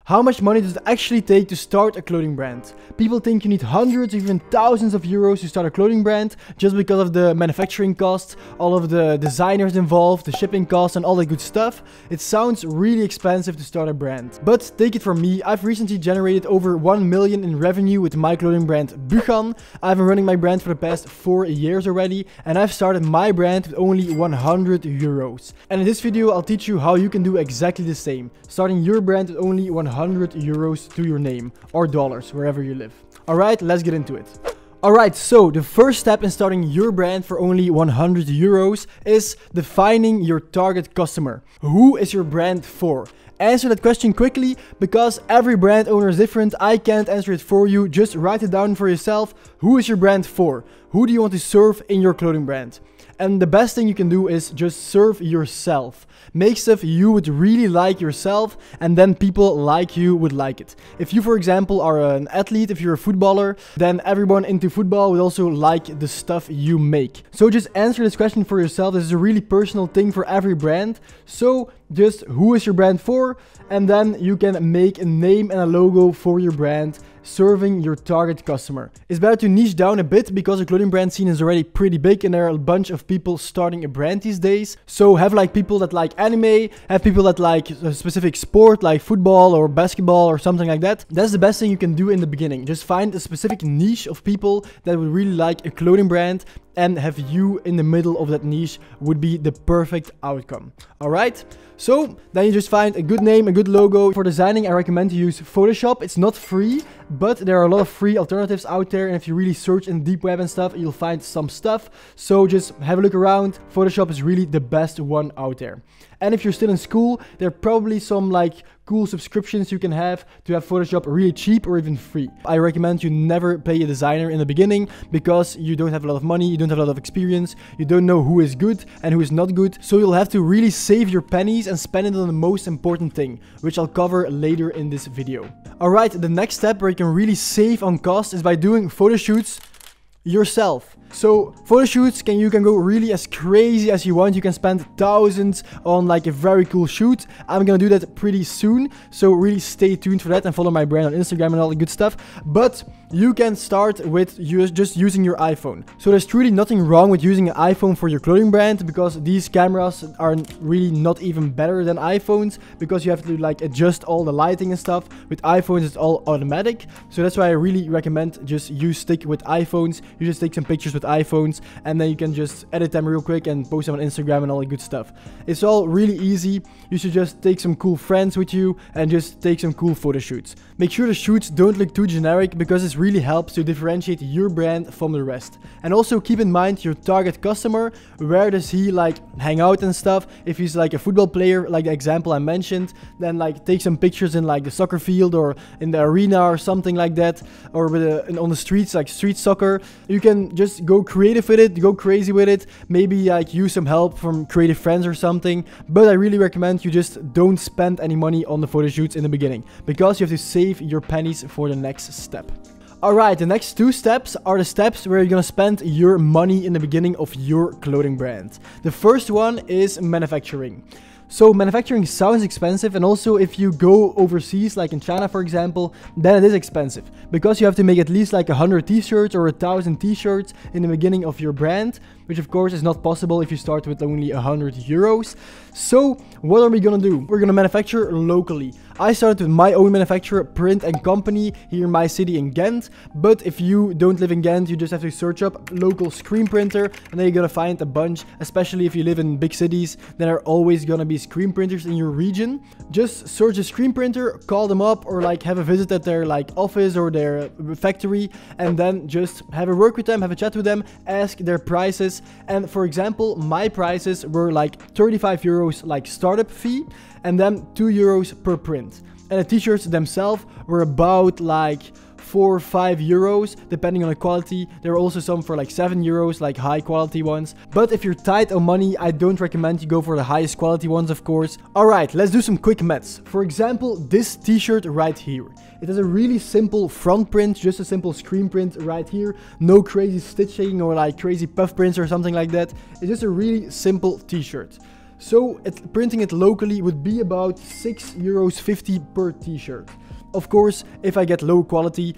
How much money does it actually take to start a clothing brand? People think you need hundreds, even thousands of euros to start a clothing brand just because of the manufacturing costs, all of the designers involved, the shipping costs and all that good stuff. It sounds really expensive to start a brand. But take it from me, I've recently generated over 1 million in revenue with my clothing brand Buchan. I've been running my brand for the past 4 years already and I've started my brand with only 100 euros. And in this video I'll teach you how you can do exactly the same, starting your brand with only 100 euros to your name, or dollars, wherever you live. Alright, let's get into it. Alright, so the first step in starting your brand for only 100 euros is defining your target customer. Who is your brand for? Answer that question quickly, because every brand owner is different. I can't answer it for you. Just write it down for yourself. Who is your brand for? Who do you want to serve in your clothing brand? And the best thing you can do is just serve yourself. Make stuff you would really like yourself, and then people like you would like it. If you, for example, are an athlete, if you're a footballer, then everyone into football would also like the stuff you make. So just answer this question for yourself. This is a really personal thing for every brand. So just who is your brand for? And then you can make a name and a logo for your brand, serving your target customer. It's better to niche down a bit because the clothing brand scene is already pretty big and there are a bunch of people starting a brand these days. So have like people that like anime, have people that like a specific sport like football or basketball or something like that. That's the best thing you can do in the beginning. Just find a specific niche of people that would really like a clothing brand, and have you in the middle of that niche would be the perfect outcome. Alright, so then you just find a good name, a good logo. For designing, I recommend to use Photoshop. It's not free, but there are a lot of free alternatives out there, and if you really search in the deep web and stuff, you'll find some stuff. So just have a look around. Photoshop is really the best one out there. And if you're still in school, there are probably some like cool subscriptions you can have to have Photoshop really cheap or even free. I recommend you never pay a designer in the beginning because you don't have a lot of money, you don't have a lot of experience, you don't know who is good and who is not good. So you'll have to really save your pennies and spend it on the most important thing, which I'll cover later in this video. Alright, the next step where you can really save on cost is by doing photoshoots yourself. So photoshoots, you can go really as crazy as you want. You can spend thousands on like a very cool shoot. I'm gonna do that pretty soon, so really stay tuned for that and follow my brand on Instagram and all the good stuff. But you can start with just using your iPhone. So there's truly nothing wrong with using an iPhone for your clothing brand, because these cameras are really not even better than iPhones, because you have to like adjust all the lighting and stuff. With iPhones it's all automatic, so that's why I really recommend just stick with iPhones. You just take some pictures with iPhones and then you can just edit them real quick and post them on Instagram and all the good stuff. It's all really easy. You should just take some cool friends with you and just take some cool photo shoots. Make sure the shoots don't look too generic, because this really helps to differentiate your brand from the rest. And also keep in mind your target customer. Where does he like hang out and stuff? If he's like a football player, like the example I mentioned, then like take some pictures in like the soccer field or in the arena or something like that, or with on the streets, like street soccer. You can just go creative with it, go crazy with it, maybe like use some help from creative friends or something. But I really recommend you just don't spend any money on the photo shoots in the beginning, because you have to save your pennies for the next step. Alright, the next two steps are the steps where you're gonna spend your money in the beginning of your clothing brand. The first one is manufacturing. So manufacturing sounds expensive, and also if you go overseas, like in China for example, then it is expensive, because you have to make at least like 100 t-shirts or 1,000 t-shirts in the beginning of your brand, which of course is not possible if you start with only 100 euros. So what are we gonna do? We're gonna manufacture locally. I started with my own manufacturer, Print & Company, here in my city in Ghent. But if you don't live in Ghent, you just have to search up local screen printer, and then you're gonna find a bunch. Especially if you live in big cities, there are always gonna be screen printers in your region. Just search a screen printer, call them up, or like have a visit at their like office or their factory, and then just have a work with them, have a chat with them, ask their prices. And for example, my prices were like 35 euros like startup fee, and then 2 euros per print. And the t-shirts themselves were about like 4 or 5 euros depending on the quality. There are also some for like 7 euros, like high quality ones. But if you're tight on money, I don't recommend you go for the highest quality ones, of course. Alright, let's do some quick maths. For example, this t-shirt right here. It has a really simple front print, just a simple screen print right here. No crazy stitching or like crazy puff prints or something like that. It's just a really simple t-shirt. So printing it locally would be about €6.50 per t-shirt. Of course, if I get low quality,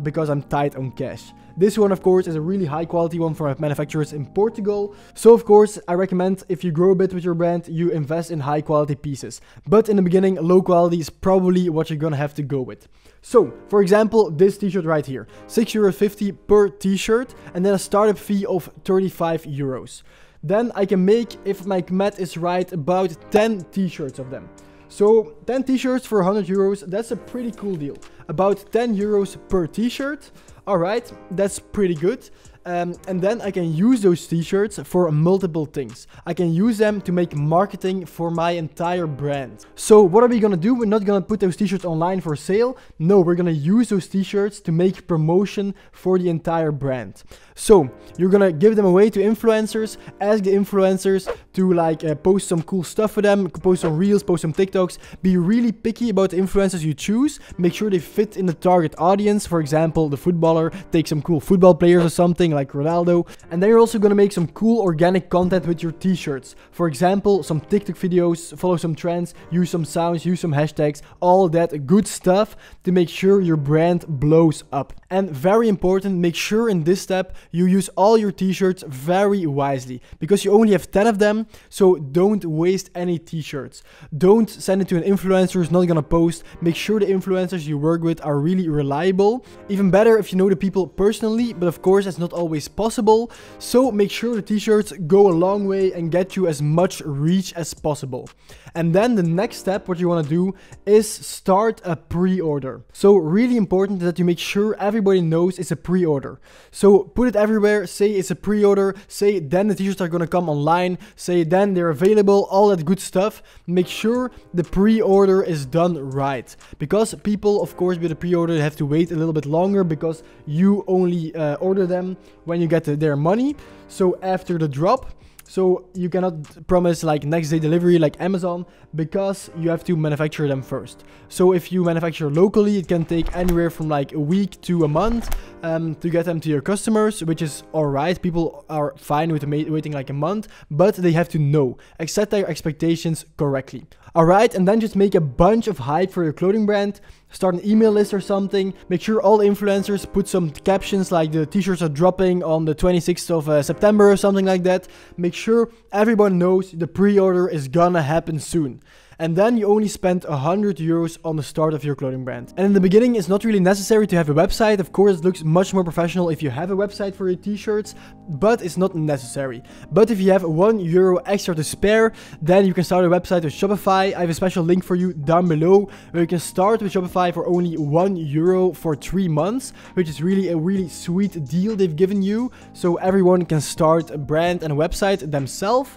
because I'm tight on cash. This one, of course, is a really high quality one from manufacturers in Portugal. So, of course, I recommend if you grow a bit with your brand, you invest in high quality pieces. But in the beginning, low quality is probably what you're gonna have to go with. So, for example, this t-shirt right here, €6.50 per t-shirt, and then a startup fee of €35. Then I can make, if my math is right, about 10 t-shirts of them. So 10 t-shirts for €100, that's a pretty cool deal. About €10 per t-shirt. Alright, that's pretty good. And then I can use those t-shirts for multiple things. I can use them to make marketing for my entire brand. So what are we gonna do? We're not gonna put those t-shirts online for sale. No, we're gonna use those t-shirts to make promotion for the entire brand. So you're gonna give them away to influencers, ask the influencers to post some cool stuff for them, post some reels, post some TikToks. Be really picky about the influencers you choose. Make sure they fit in the target audience. For example, the footballer, take some cool football players or something like Ronaldo. And then you're also gonna make some cool organic content with your t-shirts. For example, some TikTok videos, follow some trends, use some sounds, use some hashtags, all that good stuff to make sure your brand blows up. And very important, make sure in this step you use all your t-shirts very wisely, because you only have 10 of them, so don't waste any t-shirts. Don't send it to an influencer who's not gonna post. Make sure the influencers you work with are really reliable. Even better if you know the people personally, but of course that's not always possible. So make sure the t-shirts go a long way and get you as much reach as possible. And then the next step, what you want to do is start a pre-order. So really important that you make sure everybody knows it's a pre-order. So put it everywhere, say it's a pre-order, say then the t-shirts are going to come online, say then they're available, all that good stuff. Make sure the pre-order is done right. Because people, of course, with a pre-order have to wait a little bit longer because you only order them when you get their money. So after the drop. So you cannot promise like next day delivery like Amazon, because you have to manufacture them first. So if you manufacture locally, it can take anywhere from like a week to a month to get them to your customers, which is alright. People are fine with waiting like a month, but they have to know, set their expectations correctly. Alright, and then just make a bunch of hype for your clothing brand. Start an email list or something. Make sure all the influencers put some captions like the t-shirts are dropping on the 26th of September or something like that. Make sure everyone knows the pre-order is gonna happen soon. And then you only spend €100 on the start of your clothing brand. And in the beginning, it's not really necessary to have a website. Of course, it looks much more professional if you have a website for your t-shirts, but it's not necessary. But if you have €1 extra to spare, then you can start a website with Shopify. I have a special link for you down below where you can start with Shopify for only €1 for 3 months, which is really a really sweet deal they've given you. So everyone can start a brand and a website themselves.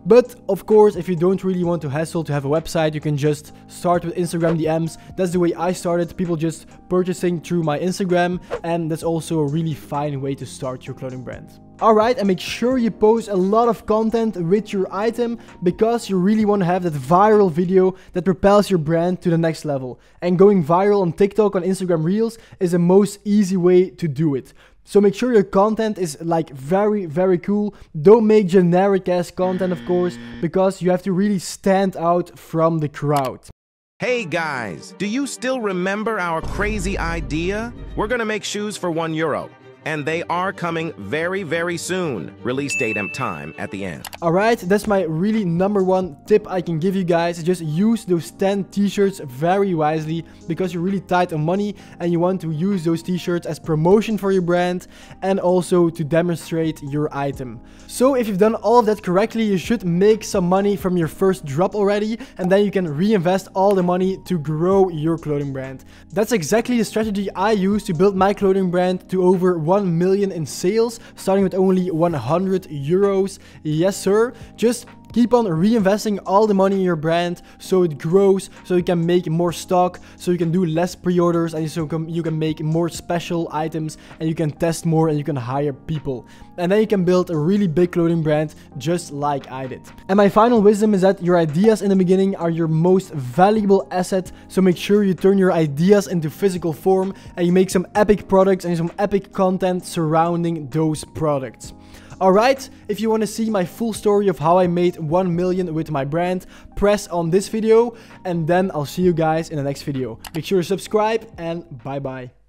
But of course, if you don't really want to hassle to have a website, you can just start with Instagram DMs. That's the way I started, people just purchasing through my Instagram, and that's also a really fine way to start your clothing brand. Alright, and make sure you post a lot of content with your item, because you really want to have that viral video that propels your brand to the next level. And going viral on TikTok, on Instagram Reels is the most easy way to do it. So make sure your content is like very, very cool. Don't make generic ass content, of course, because you have to really stand out from the crowd. Hey guys, do you still remember our crazy idea? We're gonna make shoes for €1. And they are coming very, very soon. Release date and time at the end. Alright, that's my really #1 tip I can give you guys. Just use those 10 t-shirts very wisely, because you're really tight on money and you want to use those t-shirts as promotion for your brand and also to demonstrate your item. So if you've done all of that correctly, you should make some money from your first drop already, and then you can reinvest all the money to grow your clothing brand. That's exactly the strategy I use to build my clothing brand to over 1 million in sales, starting with only €100. Yes sir, just keep on reinvesting all the money in your brand so it grows, so you can make more stock, so you can do less pre-orders, and so you can make more special items, and you can test more, and you can hire people. And then you can build a really big clothing brand just like I did. And my final wisdom is that your ideas in the beginning are your most valuable asset, so make sure you turn your ideas into physical form and you make some epic products and some epic content surrounding those products. Alright, if you want to see my full story of how I made 1 million with my brand, press on this video, and then I'll see you guys in the next video. Make sure to subscribe, and bye bye.